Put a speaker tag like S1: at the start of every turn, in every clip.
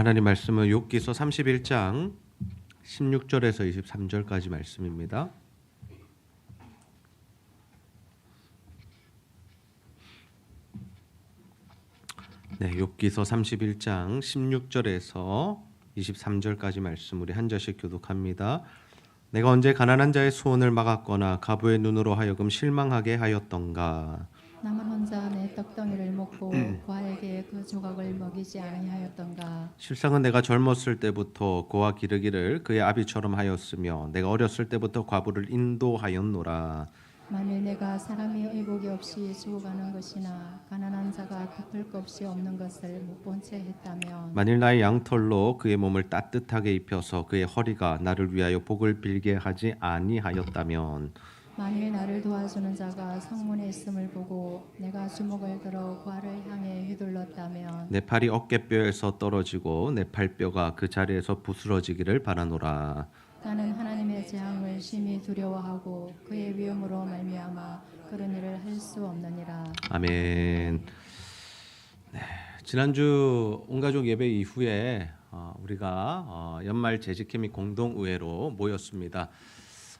S1: 하나님 말씀은 욥기서 31장 16절에서 23절까지 말씀입니다. 네, 욥기서 31장 16절에서 23절까지 말씀 우리 한 절씩 교독합니다. 내가 언제 가난한 자의 소원을 막았거나 가부의 눈으로 하여금 실망하게 하였던가.
S2: 나만 혼자 내 떡덩이를 먹고 고아에게 그 조각을 먹이지 아니하였던가.
S1: 실상은 내가 젊었을 때부터 고아 기르기를 그의 아비처럼 하였으며 내가 어렸을 때부터 과부를 인도하였노라.
S2: 만일 내가 사람이 의복이 없이 죽어가는 것이나 가난한 자가 덮을 것 없이 없는 것을 못 본 채 했다면,
S1: 만일 나의 양털로 그의 몸을 따뜻하게 입혀서 그의 허리가 나를 위하여 복을 빌게 하지 아니하였다면,
S2: 만일 나를 도와주는 자가 성문에 있음을 보고 내가 주먹을 들어 고아를 향해 휘둘렀다면,
S1: 내 팔이 어깨뼈에서 떨어지고 내 팔뼈가 그 자리에서 부스러지기를 바라노라.
S2: 나는 하나님의 재앙을 심히 두려워하고 그의 위엄으로 말미암아 그런 일을 할 수 없느니라.
S1: 아멘. 네, 지난주 온가족 예배 이후에 우리가 연말 재직회 및 공동의회로 모였습니다.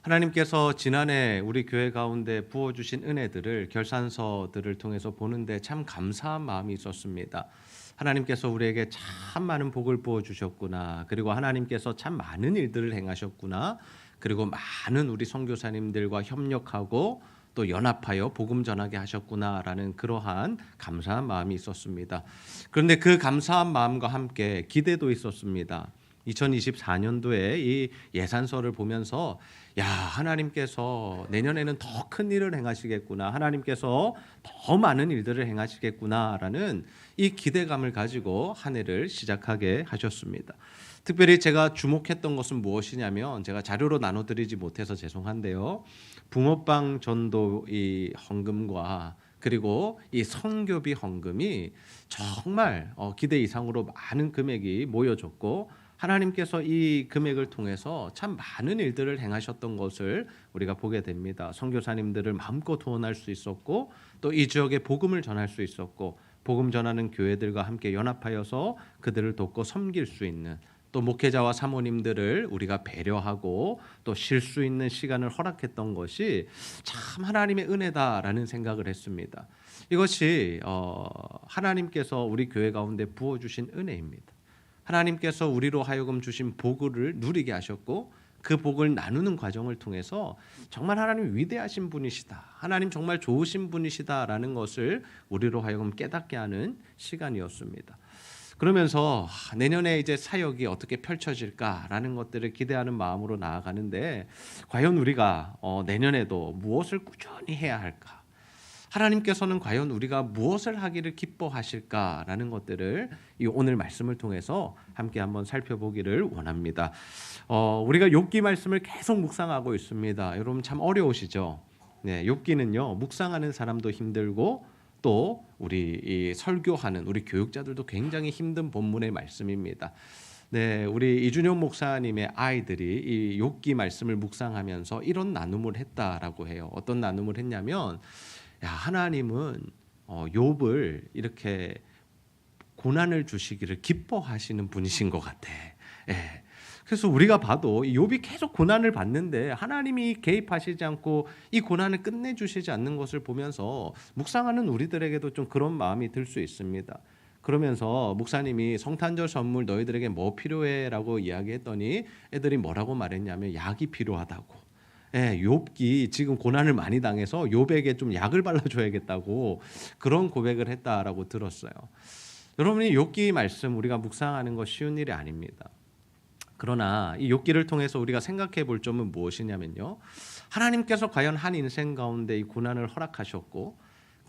S1: 하나님께서 지난해 우리 교회 가운데 부어주신 은혜들을 결산서들을 통해서 보는데 참 감사한 마음이 있었습니다. 하나님께서 우리에게 참 많은 복을 부어주셨구나. 그리고 하나님께서 참 많은 일들을 행하셨구나. 그리고 많은 우리 선교사님들과 협력하고 또 연합하여 복음 전하게 하셨구나라는 그러한 감사한 마음이 있었습니다. 그런데 그 감사한 마음과 함께 기대도 있었습니다. 2024년도에 이 예산서를 보면서 야, 하나님께서 내년에는 더 큰 일을 행하시겠구나. 하나님께서 더 많은 일들을 행하시겠구나라는 이 기대감을 가지고 한 해를 시작하게 하셨습니다. 특별히 제가 주목했던 것은 무엇이냐면 제가 자료로 나눠드리지 못해서 죄송한데요. 붕어빵 전도 이 헌금과 그리고 이 성교비 헌금이 정말 기대 이상으로 많은 금액이 모여졌고 하나님께서 이 금액을 통해서 참 많은 일들을 행하셨던 것을 우리가 보게 됩니다. 선교사님들을 마음껏 후원할 수 있었고 또 이 지역에 복음을 전할 수 있었고 복음 전하는 교회들과 함께 연합하여서 그들을 돕고 섬길 수 있는 또 목회자와 사모님들을 우리가 배려하고 또 쉴 수 있는 시간을 허락했던 것이 참 하나님의 은혜다라는 생각을 했습니다. 이것이 하나님께서 우리 교회 가운데 부어주신 은혜입니다. 하나님께서 우리로 하여금 주신 복을 누리게 하셨고 그 복을 나누는 과정을 통해서 정말 하나님 위대하신 분이시다. 하나님 정말 좋으신 분이시다라는 것을 우리로 하여금 깨닫게 하는 시간이었습니다. 그러면서 내년에 이제 사역이 어떻게 펼쳐질까라는 것들을 기대하는 마음으로 나아가는데 과연 우리가 내년에도 무엇을 꾸준히 해야 할까? 하나님께서는 과연 우리가 무엇을 하기를 기뻐하실까라는 것들을 이 오늘 말씀을 통해서 함께 한번 살펴보기를 원합니다. 우리가 욥기 말씀을 계속 묵상하고 있습니다. 여러분 참 어려우시죠? 네, 욥기는요 묵상하는 사람도 힘들고 또 우리 이 설교하는 우리 교육자들도 굉장히 힘든 본문의 말씀입니다. 네, 우리 이준영 목사님의 아이들이 이 욥기 말씀을 묵상하면서 이런 나눔을 했다라고 해요. 어떤 나눔을 했냐면 야, 하나님은 욥을 이렇게 고난을 주시기를 기뻐하시는 분이신 것 같아. 예. 그래서 우리가 봐도 욥이 계속 고난을 받는데 하나님이 개입하시지 않고 이 고난을 끝내주시지 않는 것을 보면서 묵상하는 우리들에게도 좀 그런 마음이 들 수 있습니다. 그러면서 목사님이 성탄절 선물 너희들에게 뭐 필요해? 라고 이야기했더니 애들이 뭐라고 말했냐면 약이 필요하다고. 예, 욥기 지금 고난을 많이 당해서 욥에게 좀 약을 발라줘야겠다고 그런 고백을 했다라고 들었어요. 여러분이 욥기 말씀 우리가 묵상하는 것 쉬운 일이 아닙니다. 그러나 이 욥기를 통해서 우리가 생각해 볼 점은 무엇이냐면요. 하나님께서 과연 한 인생 가운데 이 고난을 허락하셨고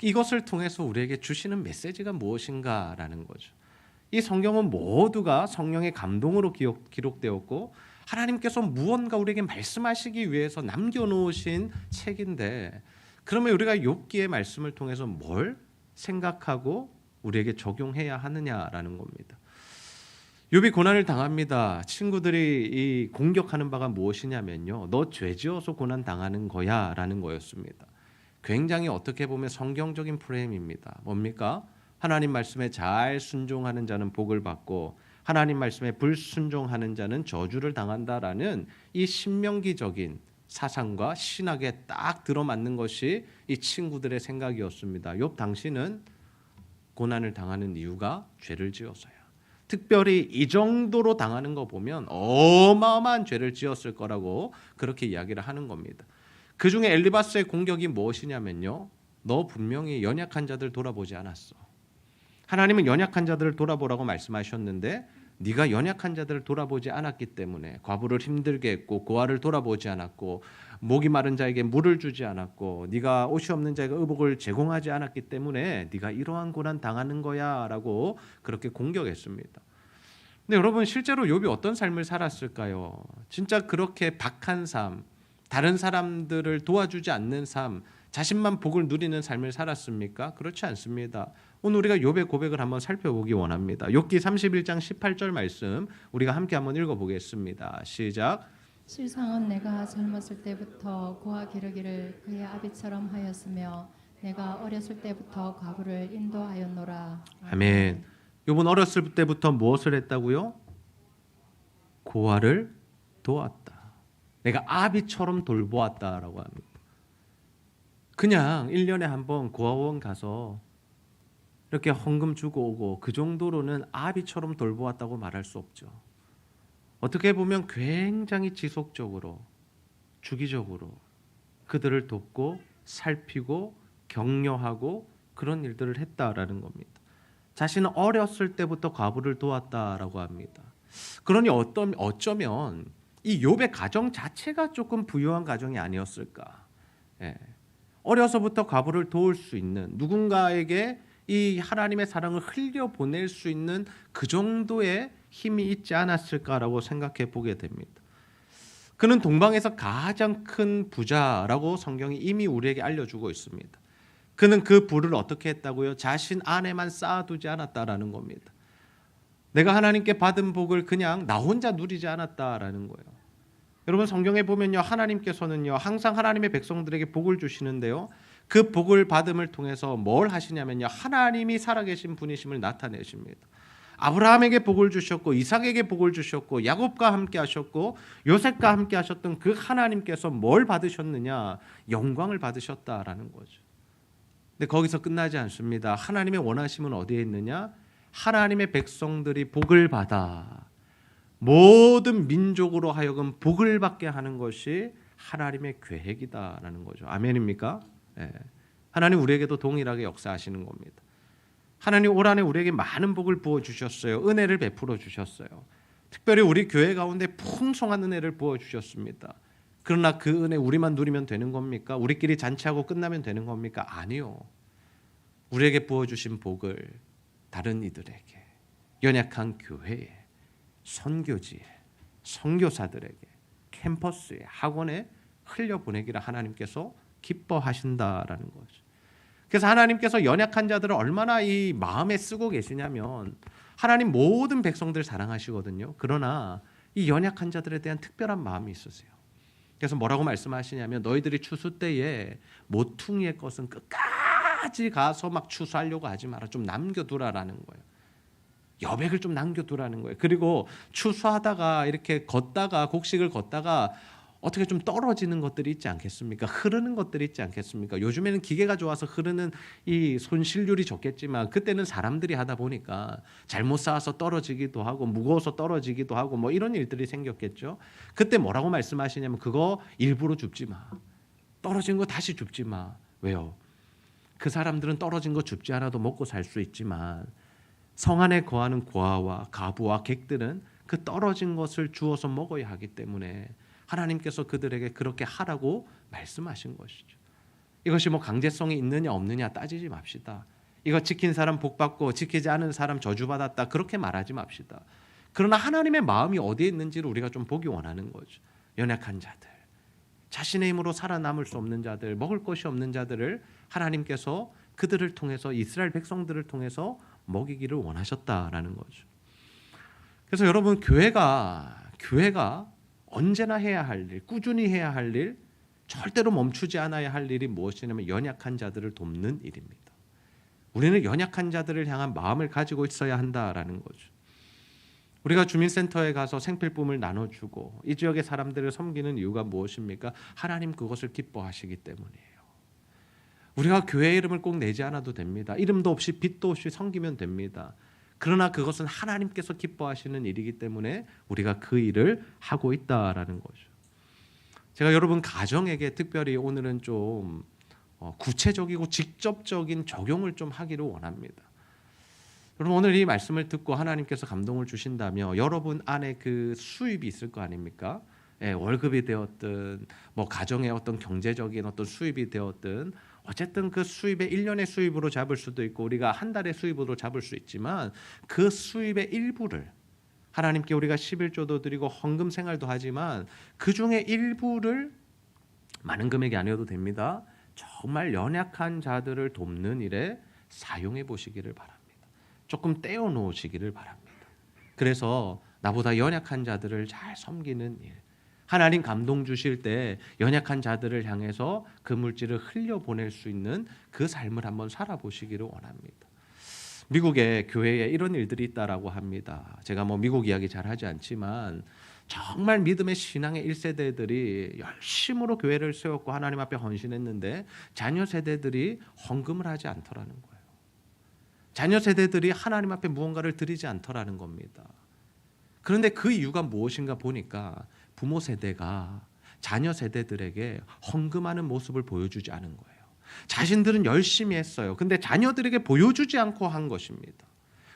S1: 이것을 통해서 우리에게 주시는 메시지가 무엇인가라는 거죠. 이 성경은 모두가 성령의 감동으로 기록되었고 하나님께서 무언가 우리에게 말씀하시기 위해서 남겨놓으신 책인데 그러면 우리가 욥기의 말씀을 통해서 뭘 생각하고 우리에게 적용해야 하느냐라는 겁니다. 욥이 고난을 당합니다. 친구들이 이 공격하는 바가 무엇이냐면요. 너 죄지어서 고난 당하는 거야 라는 거였습니다. 굉장히 어떻게 보면 성경적인 프레임입니다. 뭡니까? 하나님 말씀에 잘 순종하는 자는 복을 받고 하나님 말씀에 불순종하는 자는 저주를 당한다라는 이 신명기적인 사상과 신학에 딱 들어맞는 것이 이 친구들의 생각이었습니다. 욥 당시는 고난을 당하는 이유가 죄를 지어서야. 특별히 이 정도로 당하는 거 보면 어마어마한 죄를 지었을 거라고 그렇게 이야기를 하는 겁니다. 그 중에 엘리바스의 공격이 무엇이냐면요, 너 분명히 연약한 자들 돌아보지 않았어. 하나님은 연약한 자들을 돌아보라고 말씀하셨는데 네가 연약한 자들을 돌아보지 않았기 때문에 과부를 힘들게 했고 고아를 돌아보지 않았고 목이 마른 자에게 물을 주지 않았고 네가 옷이 없는 자에게 의복을 제공하지 않았기 때문에 네가 이러한 고난 당하는 거야라고 그렇게 공격했습니다. 근데 여러분, 실제로 욥이 어떤 삶을 살았을까요? 진짜 그렇게 박한 삶, 다른 사람들을 도와주지 않는 삶, 자신만 복을 누리는 삶을 살았습니까? 그렇지 않습니다. 오늘 우리가 욥의 고백을 한번 살펴보기 원합니다. 욥기 31장 18절 말씀 우리가 함께 한번 읽어보겠습니다. 시작.
S2: 실상은 내가 젊었을 때부터 고아 기르기를 그의 아비처럼 하였으며 내가 어렸을 때부터 과부를 인도하였노라.
S1: 아멘. 욥은 어렸을 때부터 무엇을 했다고요? 고아를 도왔다. 내가 아비처럼 돌보았다라고 합니다. 그냥 1년에 한 번 고아원 가서 이렇게 헌금 주고 오고 그 정도로는 아비처럼 돌보았다고 말할 수 없죠. 어떻게 보면 굉장히 지속적으로, 주기적으로 그들을 돕고 살피고 격려하고 그런 일들을 했다라는 겁니다. 자신은 어렸을 때부터 과부를 도왔다라고 합니다. 그러니 어쩌면 이 욥의 가정 자체가 조금 부유한 가정이 아니었을까. 예. 어려서부터 과부를 도울 수 있는, 누군가에게 이 하나님의 사랑을 흘려보낼 수 있는 그 정도의 힘이 있지 않았을까라고 생각해 보게 됩니다. 그는 동방에서 가장 큰 부자라고 성경이 이미 우리에게 알려주고 있습니다. 그는 그 부를 어떻게 했다고요? 자신 안에만 쌓아두지 않았다라는 겁니다. 내가 하나님께 받은 복을 그냥 나 혼자 누리지 않았다라는 거예요. 여러분, 성경에 보면요, 하나님께서는요 항상 하나님의 백성들에게 복을 주시는데요, 그 복을 받음을 통해서 뭘 하시냐면요, 하나님이 살아계신 분이심을 나타내십니다. 아브라함에게 복을 주셨고 이삭에게 복을 주셨고 야곱과 함께 하셨고 요셉과 함께 하셨던 그 하나님께서 뭘 받으셨느냐? 영광을 받으셨다라는 거죠. 근데 거기서 끝나지 않습니다. 하나님의 원하심은 어디에 있느냐? 하나님의 백성들이 복을 받아 모든 민족으로 하여금 복을 받게 하는 것이 하나님의 계획이다라는 거죠. 아멘입니까? 네. 하나님 우리에게도 동일하게 역사하시는 겁니다. 하나님 올 한해 우리에게 많은 복을 부어 주셨어요. 은혜를 베풀어 주셨어요. 특별히 우리 교회 가운데 풍성한 은혜를 부어 주셨습니다. 그러나 그 은혜 우리만 누리면 되는 겁니까? 우리끼리 잔치하고 끝나면 되는 겁니까? 아니요. 우리에게 부어 주신 복을 다른 이들에게, 연약한 교회에, 선교지에, 선교사들에게, 캠퍼스에, 학원에 흘려보내기를 하나님께서 기뻐하신다라는 거죠. 그래서 하나님께서 연약한 자들을 얼마나 이 마음에 쓰고 계시냐면 하나님 모든 백성들을 사랑하시거든요. 그러나 이 연약한 자들에 대한 특별한 마음이 있으세요. 그래서 뭐라고 말씀하시냐면 너희들이 추수 때에 모퉁이의 것은 끝까지 가서 막 추수하려고 하지 마라. 좀 남겨두라라는 거예요. 여백을 좀 남겨두라는 거예요. 그리고 추수하다가 이렇게 걷다가 곡식을 걷다가 어떻게 좀 떨어지는 것들이 있지 않겠습니까? 흐르는 것들이 있지 않겠습니까? 요즘에는 기계가 좋아서 흐르는 이 손실률이 적겠지만 그때는 사람들이 하다 보니까 잘못 쌓아서 떨어지기도 하고 무거워서 떨어지기도 하고 뭐 이런 일들이 생겼겠죠. 그때 뭐라고 말씀하시냐면 그거 일부러 줍지 마. 떨어진 거 다시 줍지 마. 왜요? 그 사람들은 떨어진 거 줍지 않아도 먹고 살 수 있지만 성 안에 거하는 고아와 가부와 객들은 그 떨어진 것을 주어서 먹어야 하기 때문에 하나님께서 그들에게 그렇게 하라고 말씀하신 것이죠. 이것이 뭐 강제성이 있느냐 없느냐 따지지 맙시다. 이거 지킨 사람 복 받고 지키지 않은 사람 저주받았다 그렇게 말하지 맙시다. 그러나 하나님의 마음이 어디에 있는지를 우리가 좀 보기 원하는 거죠. 연약한 자들, 자신의 힘으로 살아남을 수 없는 자들, 먹을 것이 없는 자들을 하나님께서 그들을 통해서 이스라엘 백성들을 통해서 먹이기를 원하셨다라는 거죠. 그래서 여러분 교회가 언제나 해야 할 일, 꾸준히 해야 할 일, 절대로 멈추지 않아야 할 일이 무엇이냐면 연약한 자들을 돕는 일입니다. 우리는 연약한 자들을 향한 마음을 가지고 있어야 한다라는 거죠. 우리가 주민센터에 가서 생필품을 나눠주고 이 지역의 사람들을 섬기는 이유가 무엇입니까? 하나님 그것을 기뻐하시기 때문이에요. 우리가 교회 이름을 꼭 내지 않아도 됩니다. 이름도 없이 빛도 없이 섬기면 됩니다. 그러나 그것은 하나님께서 기뻐하시는 일이기 때문에 우리가 그 일을 하고 있다라는 거죠. 제가 여러분 가정에게 특별히 오늘은 좀 구체적이고 직접적인 적용을 좀 하기를 원합니다. 여러분 오늘 이 말씀을 듣고 하나님께서 감동을 주신다면 여러분 안에 그 수입이 있을 거 아닙니까? 예, 월급이 되었든 뭐 가정의 어떤 경제적인 어떤 수입이 되었든 어쨌든 그 수입의 1년의 수입으로 잡을 수도 있고 우리가 한 달의 수입으로 잡을 수 있지만 그 수입의 일부를 하나님께 우리가 11조도 드리고 헌금 생활도 하지만 그 중에 일부를 많은 금액이 아니어도 됩니다. 정말 연약한 자들을 돕는 일에 사용해 보시기를 바랍니다. 조금 떼어 놓으시기를 바랍니다. 그래서 나보다 연약한 자들을 잘 섬기는 일, 하나님 감동 주실 때 연약한 자들을 향해서 그 물질을 흘려보낼 수 있는 그 삶을 한번 살아보시기를 원합니다. 미국의 교회에 이런 일들이 있다라고 합니다. 제가 뭐 미국 이야기 잘 하지 않지만 정말 믿음의 신앙의 1세대들이 열심으로 교회를 세웠고 하나님 앞에 헌신했는데 자녀 세대들이 헌금을 하지 않더라는 거예요. 자녀 세대들이 하나님 앞에 무언가를 드리지 않더라는 겁니다. 그런데 그 이유가 무엇인가 보니까 부모 세대가 자녀 세대들에게 헌금하는 모습을 보여주지 않은 거예요. 자신들은 열심히 했어요. 근데 자녀들에게 보여주지 않고 한 것입니다.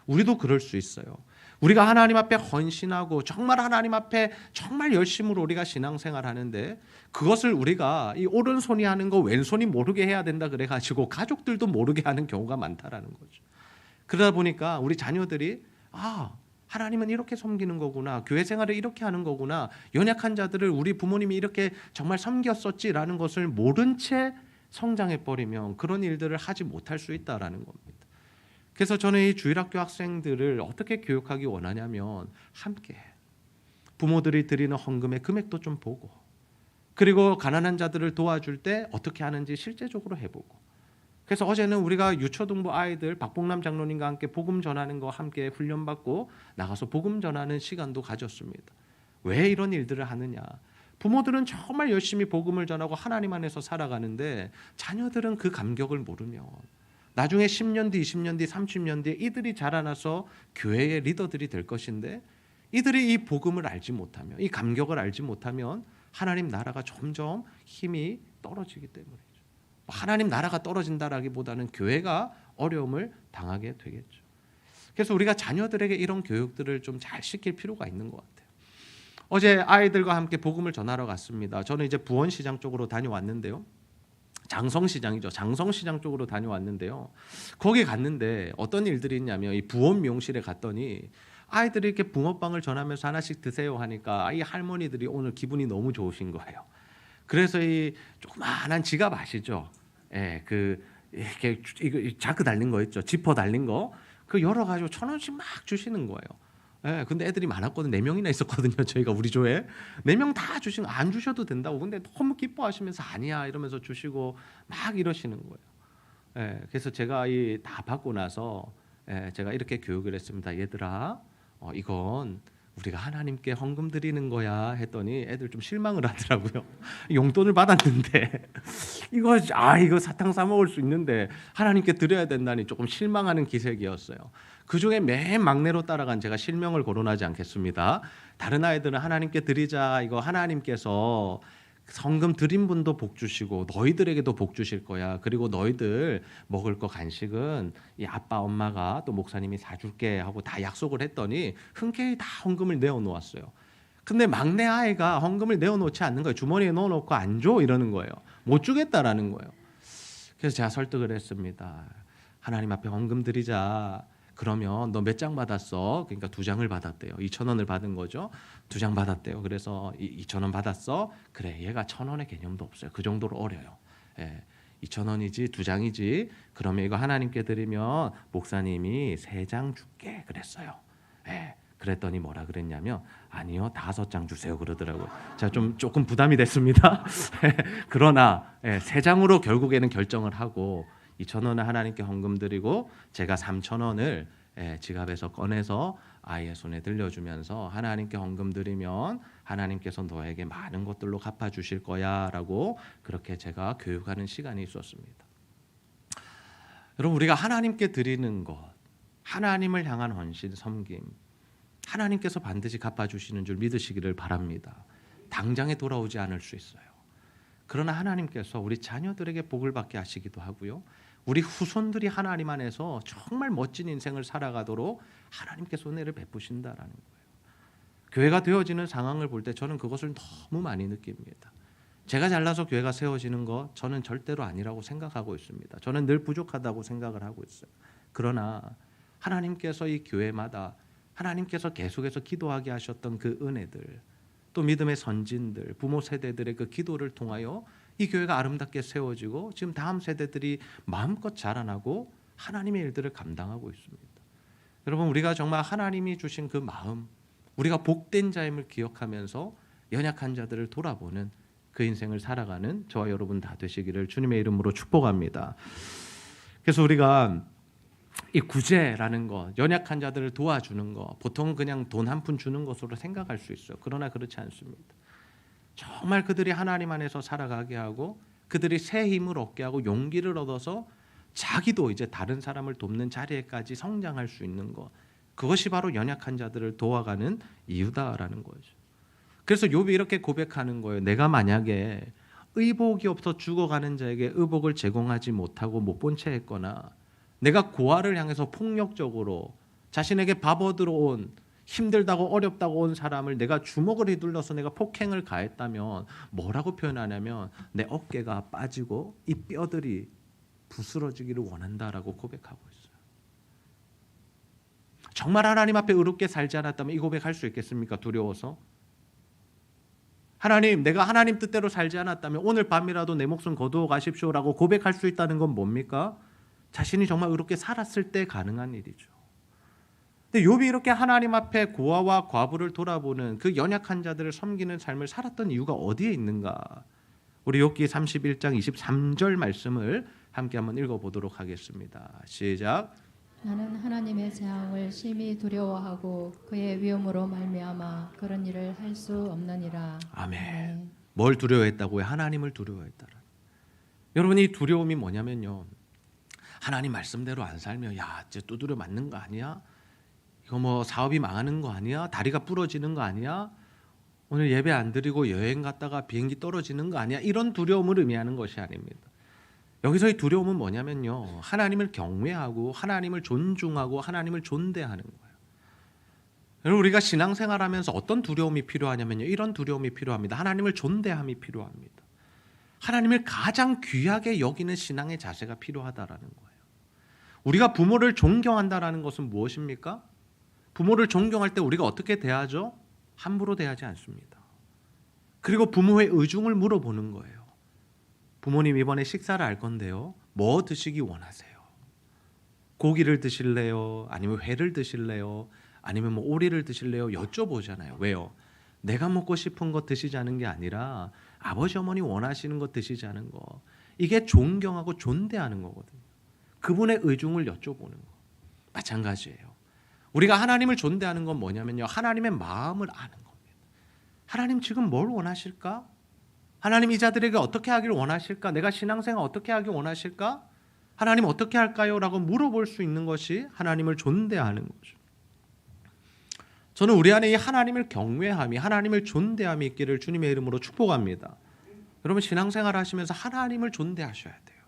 S1: 우리도 그럴 수 있어요. 우리가 하나님 앞에 헌신하고 정말 하나님 앞에 정말 열심으로 우리가 신앙생활 하는데 그것을 우리가 이 오른손이 하는 거 왼손이 모르게 해야 된다 그래가지고 가족들도 모르게 하는 경우가 많다라는 거죠. 그러다 보니까 우리 자녀들이 하나님은 이렇게 섬기는 거구나, 교회 생활을 이렇게 하는 거구나, 연약한 자들을 우리 부모님이 이렇게 정말 섬겼었지라는 것을 모른 채 성장해버리면 그런 일들을 하지 못할 수 있다라는 겁니다. 그래서 저는 이 주일학교 학생들을 어떻게 교육하기 원하냐면 함께 부모들이 드리는 헌금의 금액도 좀 보고 그리고 가난한 자들을 도와줄 때 어떻게 하는지 실제적으로 해보고 그래서 어제는 우리가 유초등부 아이들 박봉남 장로님과 함께 복음 전하는 거 함께 훈련받고 나가서 복음 전하는 시간도 가졌습니다. 왜 이런 일들을 하느냐? 부모들은 정말 열심히 복음을 전하고 하나님 안에서 살아가는데 자녀들은 그 감격을 모르면 나중에 10년 뒤, 20년 뒤, 30년 뒤에 이들이 자라나서 교회의 리더들이 될 것인데 이들이 이 복음을 알지 못하면 이 감격을 알지 못하면 하나님 나라가 점점 힘이 떨어지기 때문이죠. 하나님 나라가 떨어진다라기보다는 교회가 어려움을 당하게 되겠죠. 그래서 우리가 자녀들에게 이런 교육들을 좀 잘 시킬 필요가 있는 것 같아요. 어제 아이들과 함께 복음을 전하러 갔습니다. 저는 이제 부원시장 쪽으로 다녀왔는데요. 장성시장이죠. 장성시장 쪽으로 다녀왔는데요. 거기 갔는데 어떤 일들이 있냐면 이 부원 미용실에 갔더니 아이들이 이렇게 붕어빵을 전하면서 하나씩 드세요 하니까 이 할머니들이 오늘 기분이 너무 좋으신 거예요. 그래서 이 조그마한 지갑 아시죠? 예, 그 이렇게 이거 자크 달린 거 있죠, 지퍼 달린 거, 그 열어가지고 1,000원씩 막 주시는 거예요. 예, 근데 애들이 많았거든. 4명이나 있었거든요. 저희가 우리 조에 4명 다 주시고 안 주셔도 된다고. 근데 너무 기뻐하시면서 아니야 이러면서 주시고 막 이러시는 거예요. 예, 그래서 제가 이 다 받고 나서 제가 이렇게 교육을 했습니다. 얘들아, 이건 우리가 하나님께 헌금 드리는 거야 했더니 애들 좀 실망을 하더라고요. 용돈을 받았는데 이거 사탕 사 먹을 수 있는데 하나님께 드려야 된다니 조금 실망하는 기색이었어요. 그중에 맨 막내로 따라간 제가 실명을 거론하지 않겠습니다. 다른 아이들은 하나님께 드리자, 이거 하나님께서 헌금 드린 분도 복 주시고 너희들에게도 복 주실 거야. 그리고 너희들 먹을 거 간식은 이 아빠 엄마가 또 목사님이 사줄게 하고 다 약속을 했더니 흔쾌히 다 헌금을 내어놓았어요. 근데 막내 아이가 헌금을 내어놓지 않는 거예요. 주머니에 넣어놓고 안 줘 이러는 거예요. 못 주겠다라는 거예요. 그래서 제가 설득을 했습니다. 하나님 앞에 헌금 드리자. 그러면 너 몇 장 받았어? 그러니까 2장을 받았대요. 2,000원을 받은 거죠. 2장 받았대요. 그래서 2,000원 받았어? 그래, 얘가 1,000원의 개념도 없어요. 그 정도로 어려요. 2,000원이지 2장이지. 그러면 이거 하나님께 드리면 목사님이 3장 줄게 그랬어요. 그랬더니 뭐라 그랬냐면 아니요 5장 주세요 그러더라고요. 자, 조금 부담이 됐습니다. 그러나 3장으로 결국에는 결정을 하고 2,000원을 하나님께 헌금 드리고 제가 3,000원을 지갑에서 꺼내서 아이의 손에 들려주면서 하나님께 헌금 드리면 하나님께서 너에게 많은 것들로 갚아주실 거야라고 그렇게 제가 교육하는 시간이 있었습니다. 여러분, 우리가 하나님께 드리는 것, 하나님을 향한 헌신, 섬김, 하나님께서 반드시 갚아주시는 줄 믿으시기를 바랍니다. 당장에 돌아오지 않을 수 있어요. 그러나 하나님께서 우리 자녀들에게 복을 받게 하시기도 하고요, 우리 후손들이 하나님 안에서 정말 멋진 인생을 살아가도록 하나님께서 은혜를 베푸신다라는 거예요. 교회가 되어지는 상황을 볼 때 저는 그것을 너무 많이 느낍니다. 제가 잘나서 교회가 세워지는 것 저는 절대로 아니라고 생각하고 있습니다. 저는 늘 부족하다고 생각을 하고 있어요. 그러나 하나님께서 이 교회마다 하나님께서 계속해서 기도하게 하셨던 그 은혜들, 또 믿음의 선진들, 부모 세대들의 그 기도를 통하여 이 교회가 아름답게 세워지고 지금 다음 세대들이 마음껏 자라나고 하나님의 일들을 감당하고 있습니다. 여러분, 우리가 정말 하나님이 주신 그 마음, 우리가 복된 자임을 기억하면서 연약한 자들을 돌아보는 그 인생을 살아가는 저와 여러분 다 되시기를 주님의 이름으로 축복합니다. 그래서 우리가 이 구제라는 것, 연약한 자들을 도와주는 것, 보통 그냥 돈 한 푼 주는 것으로 생각할 수 있어요. 그러나 그렇지 않습니다. 정말 그들이 하나님 안에서 살아가게 하고 그들이 새 힘을 얻게 하고 용기를 얻어서 자기도 이제 다른 사람을 돕는 자리에까지 성장할 수 있는 것, 그것이 바로 연약한 자들을 도와가는 이유다라는 거죠. 그래서 욥이 이렇게 고백하는 거예요. 내가 만약에 의복이 없어 죽어가는 자에게 의복을 제공하지 못하고 못 본 채 했거나 내가 고아를 향해서 폭력적으로 자신에게 밥 얻으러 온 힘들다고 어렵다고 온 사람을 내가 주먹을 휘둘러서 내가 폭행을 가했다면 뭐라고 표현하냐면 내 어깨가 빠지고 이 뼈들이 부스러지기를 원한다라고 고백하고 있어요. 정말 하나님 앞에 의롭게 살지 않았다면 이 고백할 수 있겠습니까? 두려워서. 하나님, 내가 하나님 뜻대로 살지 않았다면 오늘 밤이라도 내 목숨 거두어 가십시오라고 고백할 수 있다는 건 뭡니까? 자신이 정말 의롭게 살았을 때 가능한 일이죠. 근데 욥이 이렇게 하나님 앞에 고아와 과부를 돌아보는 그 연약한 자들을 섬기는 삶을 살았던 이유가 어디에 있는가? 우리 욥기 31장 23절 말씀을 함께 한번 읽어보도록 하겠습니다. 시작.
S2: 나는 하나님의 재앙을 심히 두려워하고 그의 위엄으로 말미암아 그런 일을 할 수 없느니라.
S1: 아멘. 뭘 두려워했다고요? 하나님을 두려워했다라. 여러분, 이 두려움이 뭐냐면요, 하나님 말씀대로 안 살면 야, 이제 두드려 맞는 거 아니야? 이거 뭐 사업이 망하는 거 아니야? 다리가 부러지는 거 아니야? 오늘 예배 안 드리고 여행 갔다가 비행기 떨어지는 거 아니야? 이런 두려움을 의미하는 것이 아닙니다. 여기서의 두려움은 뭐냐면요, 하나님을 경외하고 하나님을 존중하고 하나님을 존대하는 거예요. 여러분, 우리가 신앙생활하면서 어떤 두려움이 필요하냐면요, 이런 두려움이 필요합니다. 하나님을 존대함이 필요합니다. 하나님을 가장 귀하게 여기는 신앙의 자세가 필요하다라는 거예요. 우리가 부모를 존경한다라는 것은 무엇입니까? 부모를 존경할 때 우리가 어떻게 대하죠? 함부로 대하지 않습니다. 그리고 부모의 의중을 물어보는 거예요. 부모님, 이번에 식사를 할 건데요, 뭐 드시기 원하세요? 고기를 드실래요? 아니면 회를 드실래요? 아니면 뭐 오리를 드실래요? 여쭤보잖아요. 왜요? 내가 먹고 싶은 거 드시자는 게 아니라 아버지 어머니 원하시는 거 드시자는 거, 이게 존경하고 존대하는 거거든요. 그분의 의중을 여쭤보는 거. 마찬가지예요. 우리가 하나님을 존대하는 건 뭐냐면요, 하나님의 마음을 아는 겁니다. 하나님 지금 뭘 원하실까? 하나님 이 자들에게 어떻게 하기를 원하실까? 내가 신앙생활 어떻게 하길 원하실까? 하나님 어떻게 할까요? 라고 물어볼 수 있는 것이 하나님을 존대하는 거죠. 저는 우리 안에 이 하나님을 경외함이, 하나님을 존대함이 있기를 주님의 이름으로 축복합니다. 여러분, 신앙생활 하시면서 하나님을 존대하셔야 돼요.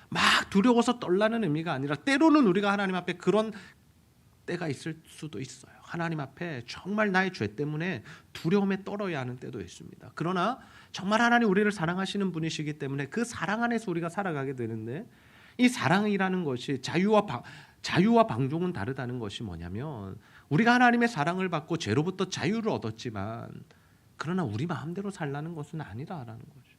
S1: 막 두려워서 떨라는 의미가 아니라 때로는 우리가 하나님 앞에 그런 때가 있을 수도 있어요. 하나님 앞에 정말 나의 죄 때문에 두려움에 떨어야 하는 때도 있습니다. 그러나 정말 하나님 우리를 사랑하시는 분이시기 때문에 그 사랑 안에서 우리가 살아가게 되는데, 이 사랑이라는 것이 자유와 방종은 다르다는 것이 뭐냐면, 우리가 하나님의 사랑을 받고 죄로부터 자유를 얻었지만 그러나 우리 마음대로 살라는 것은 아니다라는 거죠.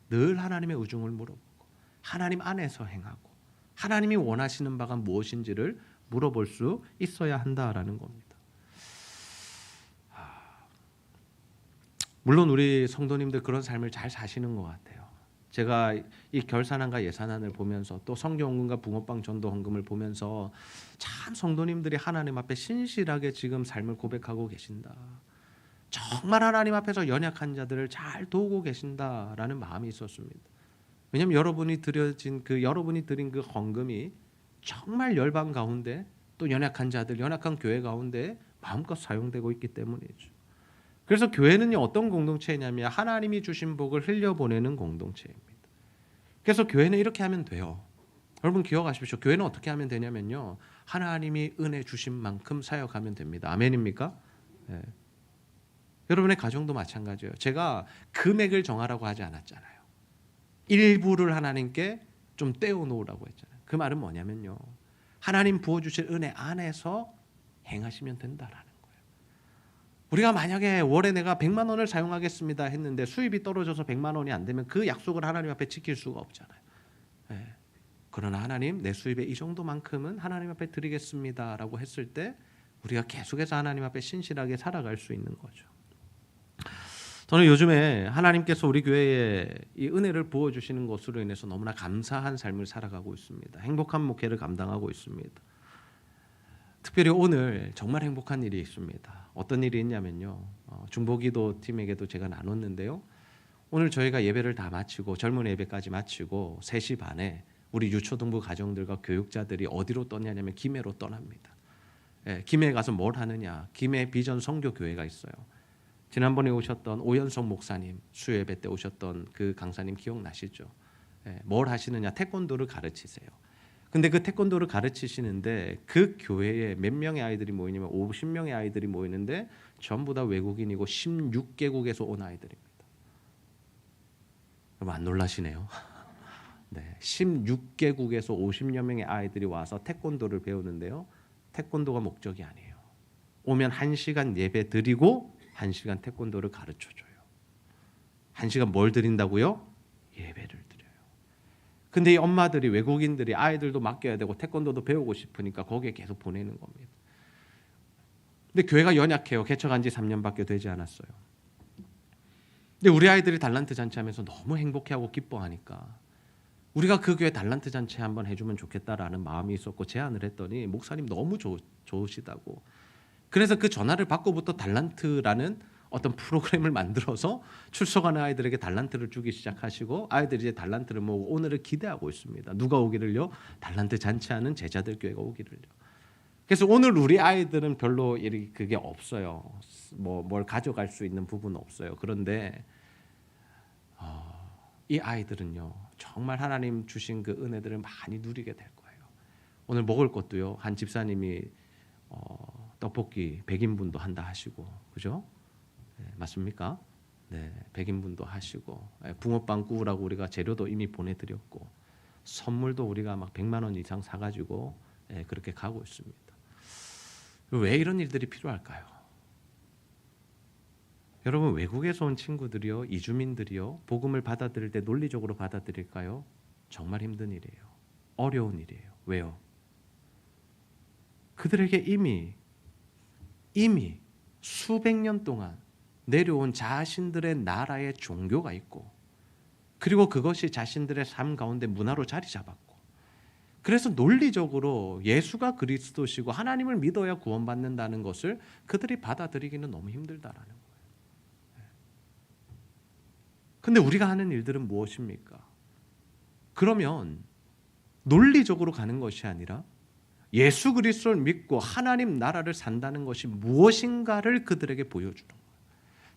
S1: 늘 하나님의 의중을 물어보고 하나님 안에서 행하고 하나님이 원하시는 바가 무엇인지를 물어볼 수 있어야 한다라는 겁니다. 물론 우리 성도님들 그런 삶을 잘 사시는 것 같아요. 제가 이 결산안과 예산안을 보면서 또 성경헌금과 붕어빵 전도 헌금을 보면서 참 성도님들이 하나님 앞에 신실하게 지금 삶을 고백하고 계신다. 정말 하나님 앞에서 연약한 자들을 잘 도우고 계신다라는 마음이 있었습니다. 왜냐하면 여러분이 드린 그 헌금이 정말 열방 가운데 또 연약한 자들, 연약한 교회 가운데 마음껏 사용되고 있기 때문이죠. 그래서 교회는요, 어떤 공동체냐면 하나님이 주신 복을 흘려보내는 공동체입니다. 그래서 교회는 이렇게 하면 돼요. 여러분 기억하십시오. 교회는 어떻게 하면 되냐면요, 하나님이 은혜 주신 만큼 사역하면 됩니다. 아멘입니까? 네. 여러분의 가정도 마찬가지예요. 제가 금액을 정하라고 하지 않았잖아요. 일부를 하나님께 좀 떼어놓으라고 했잖아요. 그 말은 뭐냐면요, 하나님 부어주실 은혜 안에서 행하시면 된다라는 거예요. 우리가 만약에 월에 내가 100만 원을 사용하겠습니다 했는데 수입이 떨어져서 100만 원이 안 되면 그 약속을 하나님 앞에 지킬 수가 없잖아요. 네. 그러나 하나님, 내 수입의 이 정도만큼은 하나님 앞에 드리겠습니다라고 했을 때 우리가 계속해서 하나님 앞에 신실하게 살아갈 수 있는 거죠. 저는 요즘에 하나님께서 우리 교회에 이 은혜를 부어주시는 것으로 인해서 너무나 감사한 삶을 살아가고 있습니다. 행복한 목회를 감당하고 있습니다. 특별히 오늘 정말 행복한 일이 있습니다. 어떤 일이 있냐면요, 중보기도 팀에게도 제가 나눴는데요, 오늘 저희가 예배를 다 마치고 젊은 예배까지 마치고 3시 반에 우리 유초등부 가정들과 교육자들이 어디로 떠나냐면 김해로 떠납니다. 예, 김해에 가서 뭘 하느냐, 김해 비전 선교교회가 있어요. 지난번에 오셨던 오연석 목사님, 수요예배 때 오셨던 그 강사님 기억나시죠? 예, 뭘 하시느냐, 태권도를 가르치세요. 근데 그 태권도를 가르치시는데 그 교회에 몇 명의 아이들이 모이냐면 50명의 아이들이 모이는데 전부 다 외국인이고 16개국에서 온 아이들입니다. 여러분 안 놀라시네요? 네, 16개국에서 50여 명의 아이들이 와서 태권도를 배우는데요, 태권도가 목적이 아니에요. 오면 1시간 예배 드리고 1시간 태권도를 가르쳐줘요. 1시간 뭘 드린다고요? 예배를 드려요. 근데 이 엄마들이, 외국인들이 아이들도 맡겨야 되고 태권도도 배우고 싶으니까 거기에 계속 보내는 겁니다. 근데 교회가 연약해요. 개척한 지 3년밖에 되지 않았어요. 근데 우리 아이들이 달란트 잔치하면서 너무 행복해하고 기뻐하니까 우리가 그 교회 달란트 잔치 한번 해주면 좋겠다라는 마음이 있었고 제안을 했더니 목사님 너무 좋으시다고. 그래서 그 전화를 받고부터 달란트라는 어떤 프로그램을 만들어서 출석하는 아이들에게 달란트를 주기 시작하시고 아이들이 이제 달란트를 모으고 오늘을 기대하고 있습니다. 누가 오기를요? 달란트 잔치하는 제자들 교회가 오기를요. 그래서 오늘 우리 아이들은 별로 그게 없어요. 뭘 가져갈 수 있는 부분은 없어요. 그런데 이 아이들은요, 정말 하나님 주신 그 은혜들을 많이 누리게 될 거예요. 오늘 먹을 것도요, 한 집사님이 떡볶이 100인분도 한다 하시고, 그죠? 네, 맞습니까? 네, 100인분도 하시고, 붕어빵 구우라고 우리가 재료도 이미 보내드렸고, 선물도 우리가 막 100만 원 이상 사가지고 그렇게 가고 있습니다. 왜 이런 일들이 필요할까요? 여러분, 외국에서 온 친구들이요, 이주민들이요, 복음을 받아들일 때 논리적으로 받아들일까요? 정말 힘든 일이에요. 어려운 일이에요. 왜요? 그들에게 이미 수백 년 동안 내려온 자신들의 나라의 종교가 있고, 그리고 그것이 자신들의 삶 가운데 문화로 자리 잡았고, 그래서 논리적으로 예수가 그리스도시고 하나님을 믿어야 구원받는다는 것을 그들이 받아들이기는 너무 힘들다라는 거예요. 근데 우리가 하는 일들은 무엇입니까? 그러면 논리적으로 가는 것이 아니라 예수 그리스도를 믿고 하나님 나라를 산다는 것이 무엇인가를 그들에게 보여주는 거예요.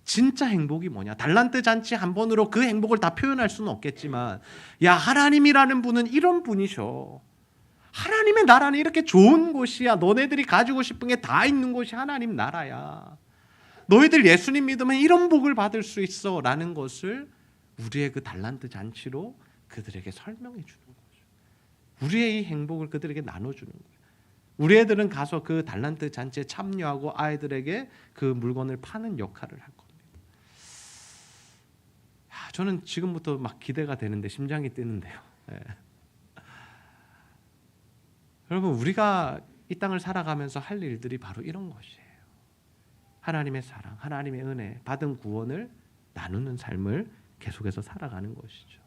S1: 진짜 행복이 뭐냐? 달란트 잔치 한 번으로 그 행복을 다 표현할 수는 없겠지만, 야, 하나님이라는 분은 이런 분이셔. 하나님의 나라는 이렇게 좋은 곳이야. 너네들이 가지고 싶은 게 다 있는 곳이 하나님 나라야. 너희들 예수님 믿으면 이런 복을 받을 수 있어 라는 것을 우리의 그 달란트 잔치로 그들에게 설명해 주는 거죠. 우리의 이 행복을 그들에게 나눠주는 거예요. 우리 애들은 가서 그 달란트 잔치에 참여하고 아이들에게 그 물건을 파는 역할을 할 겁니다. 저는 지금부터 막 기대가 되는데 심장이 뛰는데요. 네. 여러분, 우리가 이 땅을 살아가면서 할 일들이 바로 이런 것이에요. 하나님의 사랑, 하나님의 은혜, 받은 구원을 나누는 삶을 계속해서 살아가는 것이죠.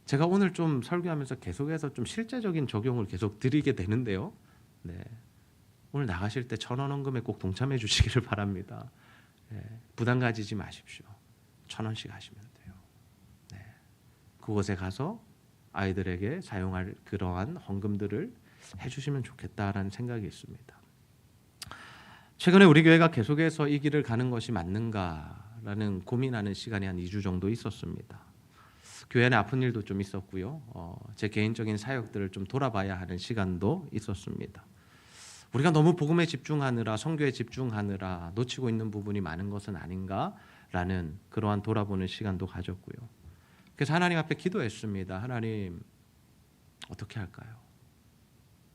S1: 제가 오늘 좀 설교하면서 계속해서 좀 실제적인 적용을 계속 드리게 되는데요. 네. 오늘 나가실 때 1,000원 헌금에 꼭 동참해 주시기를 바랍니다. 네. 부담 가지지 마십시오. 1,000원씩 하시면 돼요. 네. 그곳에 가서 아이들에게 사용할 그러한 헌금들을 해주시면 좋겠다라는 생각이 있습니다. 최근에 우리 교회가 계속해서 이 길을 가는 것이 맞는가라는 고민하는 시간이 한 2주 정도 있었습니다. 교회 안에 아픈 일도 좀 있었고요. 제 개인적인 사역들을 좀 돌아봐야 하는 시간도 있었습니다. 우리가 너무 복음에 집중하느라, 선교에 집중하느라 놓치고 있는 부분이 많은 것은 아닌가라는 그러한 돌아보는 시간도 가졌고요. 그래서 하나님 앞에 기도했습니다. 하나님, 어떻게 할까요?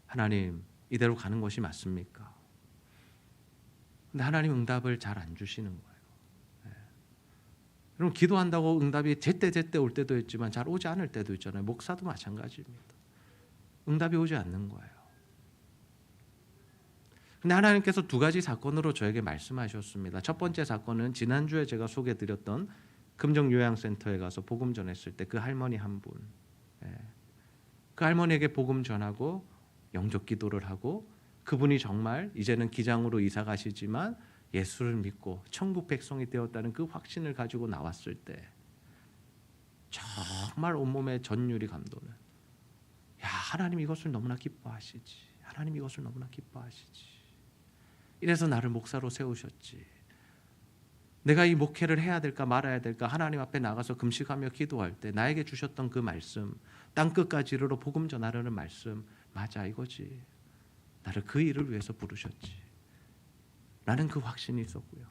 S1: 하나님, 이대로 가는 것이 맞습니까? 근데 하나님 응답을 잘 안 주시는 거예요. 여러분, 기도한다고 응답이 제때 올 때도 있지만 잘 오지 않을 때도 있잖아요. 목사도 마찬가지입니다. 응답이 오지 않는 거예요. 근데 하나님께서 2가지 사건으로 저에게 말씀하셨습니다. 첫 번째 사건은 지난주에 제가 소개드렸던 금정요양센터에 가서 복음 전했을 때 그 할머니 한 분, 그 할머니에게 복음 전하고 영접 기도를 하고 그분이 정말 이제는 기장으로 이사 가시지만 예수를 믿고 천국 백성이 되었다는 그 확신을 가지고 나왔을 때 정말 온몸에 전율이 감도는, 야, 하나님 이것을 너무나 기뻐하시지. 하나님 이것을 너무나 기뻐하시지. 이래서 나를 목사로 세우셨지. 내가 이 목회를 해야 될까 말아야 될까 하나님 앞에 나가서 금식하며 기도할 때 나에게 주셨던 그 말씀, 땅끝까지 이르러 복음 전하려는 말씀, 맞아, 이거지. 나를 그 일을 위해서 부르셨지. 라는 그 확신이 있었고요.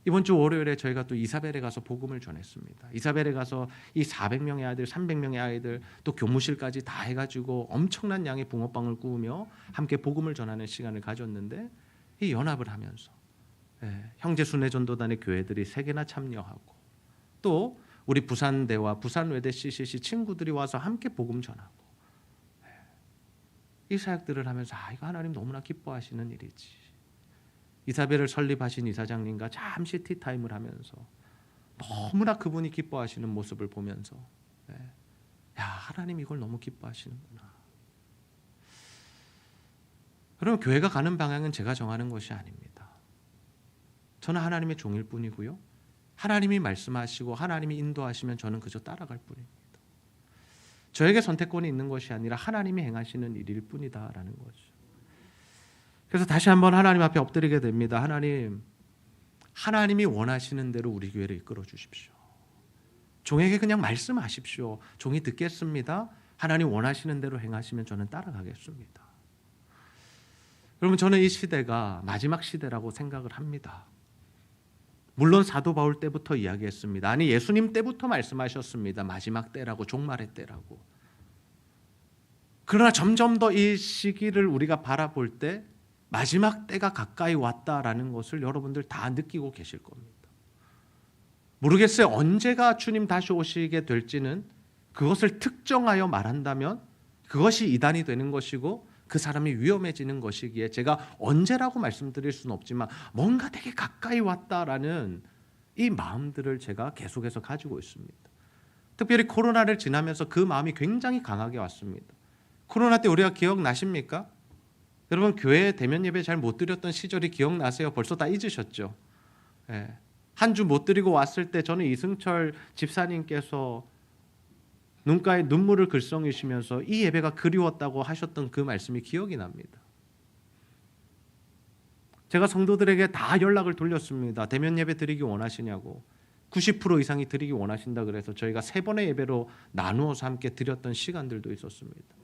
S1: 이번 주 월요일에 저희가 또 이사벨에 가서 복음을 전했습니다. 이사벨에 가서 이 400명의 아이들, 300명의 아이들, 또 교무실까지 다 해가지고 엄청난 양의 붕어빵을 구우며 함께 복음을 전하는 시간을 가졌는데, 이 연합을 하면서 형제 순회전도단의 교회들이 3개나 참여하고, 또 우리 부산대와 부산외대 CCC 친구들이 와서 함께 복음 전하고, 이 사역들을 하면서 이거 하나님 너무나 기뻐하시는 일이지. 이사벨을 설립하신 이사장님과 잠시 티타임을 하면서 너무나 그분이 기뻐하시는 모습을 보면서, 야, 하나님 이걸 너무 기뻐하시는구나. 그럼 교회가 가는 방향은 제가 정하는 것이 아닙니다. 저는 하나님의 종일 뿐이고요. 하나님이 말씀하시고 하나님이 인도하시면 저는 그저 따라갈 뿐입니다. 저에게 선택권이 있는 것이 아니라 하나님이 행하시는 일일 뿐이다라는 거죠. 그래서 다시 한번 하나님 앞에 엎드리게 됩니다. 하나님, 하나님이 원하시는 대로 우리 교회를 이끌어 주십시오. 종에게 그냥 말씀하십시오. 종이 듣겠습니다. 하나님 원하시는 대로 행하시면 저는 따라가겠습니다. 여러분, 저는 이 시대가 마지막 시대라고 생각을 합니다. 물론 사도 바울 때부터 이야기했습니다. 아니, 예수님 때부터 말씀하셨습니다. 마지막 때라고, 종말의 때라고. 그러나 점점 더 이 시기를 우리가 바라볼 때 마지막 때가 가까이 왔다라는 것을 여러분들 다 느끼고 계실 겁니다. 모르겠어요. 언제가 주님 다시 오시게 될지는 그것을 특정하여 말한다면 그것이 이단이 되는 것이고 그 사람이 위험해지는 것이기에 제가 언제라고 말씀드릴 수는 없지만 뭔가 되게 가까이 왔다라는 이 마음들을 제가 계속해서 가지고 있습니다. 특별히 코로나를 지나면서 그 마음이 굉장히 강하게 왔습니다. 코로나 때 우리가 기억나십니까? 여러분, 교회 대면 예배 잘 못 드렸던 시절이 기억나세요? 벌써 다 잊으셨죠? 한 주 못 드리고 왔을 때 저는 이승철 집사님께서 눈가에 눈물을 글썽이시면서 이 예배가 그리웠다고 하셨던 그 말씀이 기억이 납니다. 제가 성도들에게 다 연락을 돌렸습니다. 대면 예배 드리기 원하시냐고. 90% 이상이 드리기 원하신다 그래서 저희가 3번의 예배로 나누어서 함께 드렸던 시간들도 있었습니다.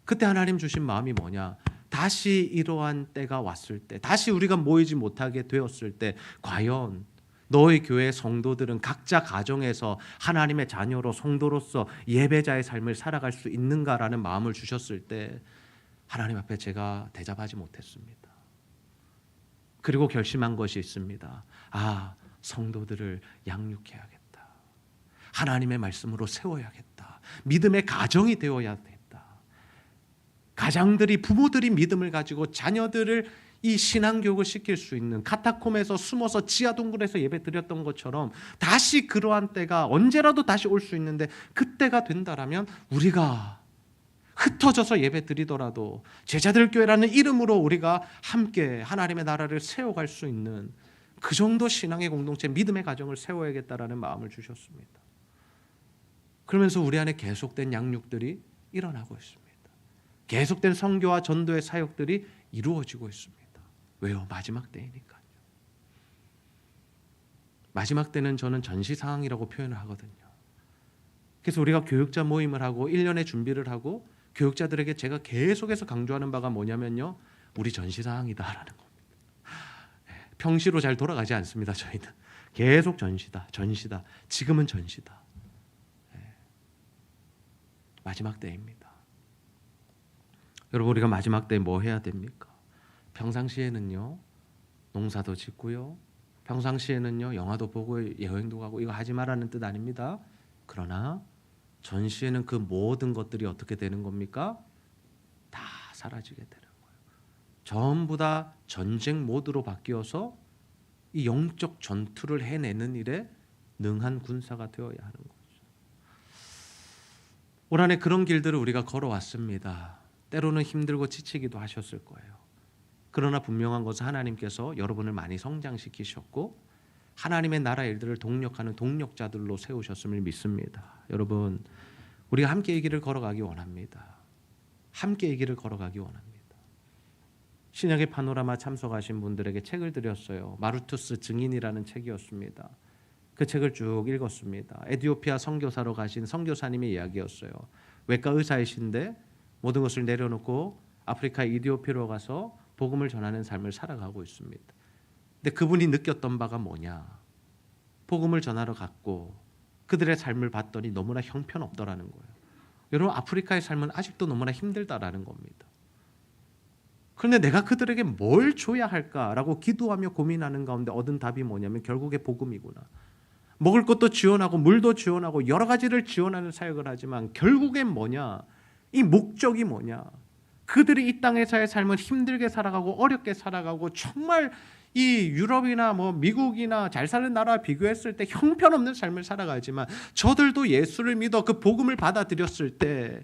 S1: 그때 하나님 주신 마음이 뭐냐? 다시 이러한 때가 왔을 때, 다시 우리가 모이지 못하게 되었을 때 과연 너희 교회 성도들은 각자 가정에서 하나님의 자녀로 성도로서 예배자의 삶을 살아갈 수 있는가라는 마음을 주셨을 때 하나님 앞에 제가 대답하지 못했습니다. 그리고 결심한 것이 있습니다. 성도들을 양육해야겠다. 하나님의 말씀으로 세워야겠다. 믿음의 가정이 되어야 된다. 가장들이, 부모들이 믿음을 가지고 자녀들을 이 신앙교육을 시킬 수 있는, 카타콤에서 숨어서 지하 동굴에서 예배 드렸던 것처럼 다시 그러한 때가 언제라도 다시 올 수 있는데, 그때가 된다라면 우리가 흩어져서 예배 드리더라도 제자들 교회라는 이름으로 우리가 함께 하나님의 나라를 세워갈 수 있는 그 정도 신앙의 공동체, 믿음의 가정을 세워야겠다라는 마음을 주셨습니다. 그러면서 우리 안에 계속된 양육들이 일어나고 있습니다. 계속된 선교와 전도의 사역들이 이루어지고 있습니다. 왜요? 마지막 때이니까요. 마지막 때는 저는 전시 상황이라고 표현을 하거든요. 그래서 우리가 교육자 모임을 하고 1년의 준비를 하고 교육자들에게 제가 계속해서 강조하는 바가 뭐냐면요, 우리 전시 상황이다라는 겁니다. 평시로 잘 돌아가지 않습니다. 저희는 계속 전시다, 전시다. 지금은 전시다. 마지막 때입니다. 여러분, 우리가 마지막 때에 뭐 해야 됩니까? 평상시에는요, 농사도 짓고요, 평상시에는요, 영화도 보고 여행도 가고, 이거 하지 말라는 뜻 아닙니다. 그러나 전시에는 그 모든 것들이 어떻게 되는 겁니까? 다 사라지게 되는 거예요. 전부 다 전쟁 모드로 바뀌어서 이 영적 전투를 해내는 일에 능한 군사가 되어야 하는 거죠. 올 한해 그런 길들을 우리가 걸어왔습니다. 때로는 힘들고 지치기도 하셨을 거예요. 그러나 분명한 것은 하나님께서 여러분을 많이 성장시키셨고 하나님의 나라 일들을 동력하는 동력자들로 세우셨음을 믿습니다. 여러분, 우리가 함께 이 길을 걸어가기 원합니다. 함께 이 길을 걸어가기 원합니다. 신약의 파노라마 참석하신 분들에게 책을 드렸어요. 마르투스 증인이라는 책이었습니다. 그 책을 쭉 읽었습니다. 에티오피아 선교사로 가신 선교사님의 이야기였어요. 외과 의사이신데 모든 것을 내려놓고 아프리카 이디오피아로 가서 복음을 전하는 삶을 살아가고 있습니다. 근데 그분이 느꼈던 바가 뭐냐? 복음을 전하러 갔고 그들의 삶을 봤더니 너무나 형편없더라는 거예요. 여러분, 아프리카의 삶은 아직도 너무나 힘들다라는 겁니다. 그런데 내가 그들에게 뭘 줘야 할까라고 기도하며 고민하는 가운데 얻은 답이 뭐냐면 결국에 복음이구나. 먹을 것도 지원하고 물도 지원하고 여러 가지를 지원하는 사역을 하지만 결국엔 뭐냐? 이 목적이 뭐냐? 그들이 이 땅에서의 삶은 힘들게 살아가고 어렵게 살아가고 정말 이 유럽이나 뭐 미국이나 잘 사는 나라와 비교했을 때 형편없는 삶을 살아가지만 저들도 예수를 믿어 그 복음을 받아들였을 때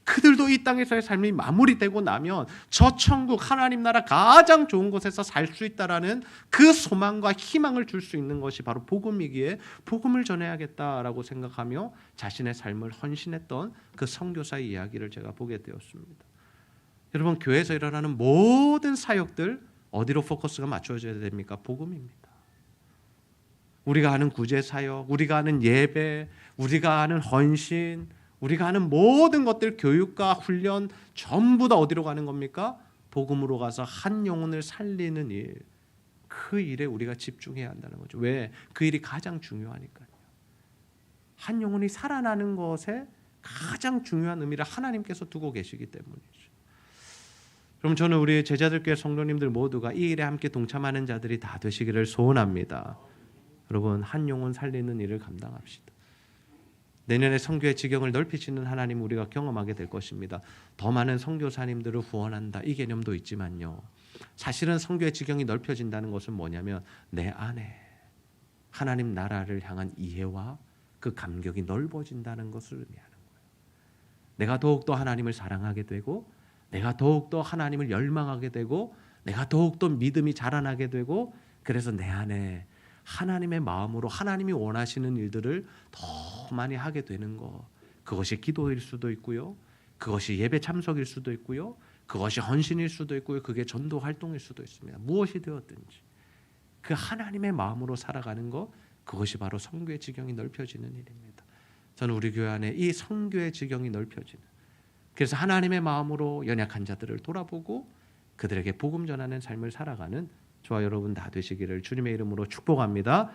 S1: 그들도 이 땅에서의 삶이 마무리되고 나면 저 천국 하나님 나라 가장 좋은 곳에서 살 수 있다라는 그 소망과 희망을 줄 수 있는 것이 바로 복음이기에 복음을 전해야겠다라고 생각하며 자신의 삶을 헌신했던 그 선교사의 이야기를 제가 보게 되었습니다. 여러분, 교회에서 일어나는 모든 사역들 어디로 포커스가 맞춰져야 됩니까? 복음입니다. 우리가 하는 구제 사역, 우리가 하는 예배, 우리가 하는 헌신, 우리가 하는 모든 것들, 교육과 훈련 전부 다 어디로 가는 겁니까? 복음으로 가서 한 영혼을 살리는 일, 그 일에 우리가 집중해야 한다는 거죠. 왜? 그 일이 가장 중요하니까요. 한 영혼이 살아나는 것에 가장 중요한 의미를 하나님께서 두고 계시기 때문이죠. 그럼 저는 우리 제자들교회 성도님들 모두가 이 일에 함께 동참하는 자들이 다 되시기를 소원합니다. 여러분, 한 영혼 살리는 일을 감당합시다. 내년에 선교의 지경을 넓히시는 하나님 우리가 경험하게 될 것입니다. 더 많은 선교사님들을 후원한다, 이 개념도 있지만요, 사실은 선교의 지경이 넓혀진다는 것은 뭐냐면 내 안에 하나님 나라를 향한 이해와 그 감격이 넓어진다는 것을 의미하는 거예요. 내가 더욱더 하나님을 사랑하게 되고 내가 더욱더 하나님을 열망하게 되고 내가 더욱더 믿음이 자라나게 되고 그래서 내 안에 하나님의 마음으로 하나님이 원하시는 일들을 더 많이 하게 되는 것, 그것이 기도일 수도 있고요, 그것이 예배 참석일 수도 있고요, 그것이 헌신일 수도 있고요, 그게 전도 활동일 수도 있습니다. 무엇이 되었든지 그 하나님의 마음으로 살아가는 것, 그것이 바로 선교의 지경이 넓혀지는 일입니다. 저는 우리 교회 안에 이 선교의 지경이 넓혀지는, 그래서 하나님의 마음으로 연약한 자들을 돌아보고 그들에게 복음 전하는 삶을 살아가는 저와 여러분 다 되시기를 주님의 이름으로 축복합니다.